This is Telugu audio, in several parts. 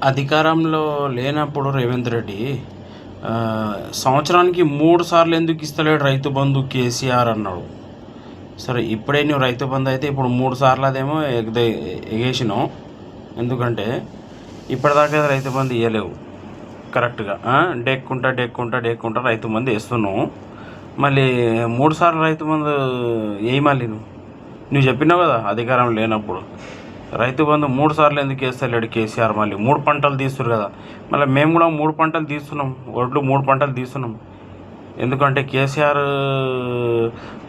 అధికారంలో లేనప్పుడు రేవంత్ రెడ్డి సంవత్సరానికి 3 సార్లు ఎందుకు ఇస్తలేడు రైతు బంధు కేసీఆర్ అన్నాడు. సరే ఇప్పుడే నువ్వు రైతు బంధు అయితే ఇప్పుడు 3 సార్లు అదేమో ఎగేసినావు. ఎందుకంటే ఇప్పటిదాకా రైతు బంధు ఇవ్వలేవు కరెక్ట్గా. డెక్కుంటా రైతు బంధు వేస్తున్నావు. మళ్ళీ 3 సార్లు రైతు బంధు వేయి. మళ్ళీ నువ్వు చెప్పినావు కదా అధికారం లేనప్పుడు రైతు బంధు 3 సార్లు ఎందుకు వేస్తలేడు కేసీఆర్. మళ్ళీ 3 పంటలు తీస్తున్నారు కదా. మళ్ళీ మేము కూడా 3 పంటలు తీస్తున్నాం, ఒడ్లు 3 పంటలు తీస్తున్నాం. ఎందుకంటే కేసీఆర్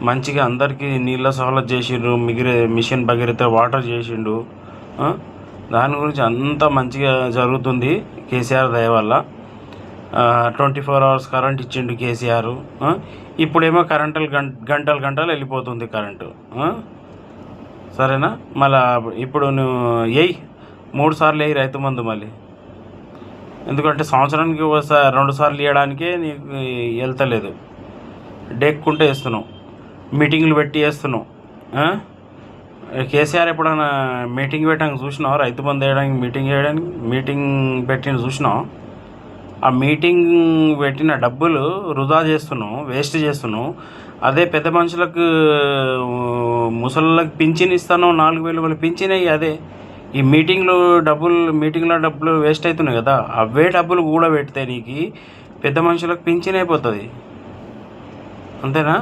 మంచిగా అందరికీ నీళ్ళ సహలత చేసిండు, మిషన్ భగీరథ వాటర్ చేసిండు. దాని గురించి అంతా మంచిగా జరుగుతుంది కేసీఆర్ దయ వల్ల. 24 hours కరెంట్ ఇచ్చిండు కేసీఆర్. ఇప్పుడేమో గంటలు వెళ్ళిపోతుంది కరెంటు. సరేనా? మళ్ళీ ఇప్పుడు నువ్వు 3 సార్లు రైతు బంధు మళ్ళీ. ఎందుకంటే సంవత్సరానికి 2 సార్లు ఇవ్వడానికే నీకు వెళ్తలేదు. డెక్కుంటే వేస్తున్నావు, మీటింగ్లు పెట్టి వేస్తున్నావు. కేసీఆర్ ఎప్పుడైనా మీటింగ్ పెట్టడానికి చూసినావు? రైతు బంధు వేయడానికి మీటింగ్ పెట్టిన చూసినావు? ఆ మీటింగ్ పెట్టిన డబ్బులు వృధా చేస్తున్నావు, వేస్ట్ చేస్తున్నావు. అదే పెద్ద మనుషులకు ముసళ్ళకి పింఛన్ ఇస్తాను 4,000 పింఛన్ అయ్యి అదే ఈ మీటింగ్లో డబ్బులు వేస్ట్ అవుతున్నాయి కదా. అవే డబ్బులు కూడా పెడితే నీకు పెద్ద మనుషులకు పింఛన్ అయిపోతుంది. అంతేనా?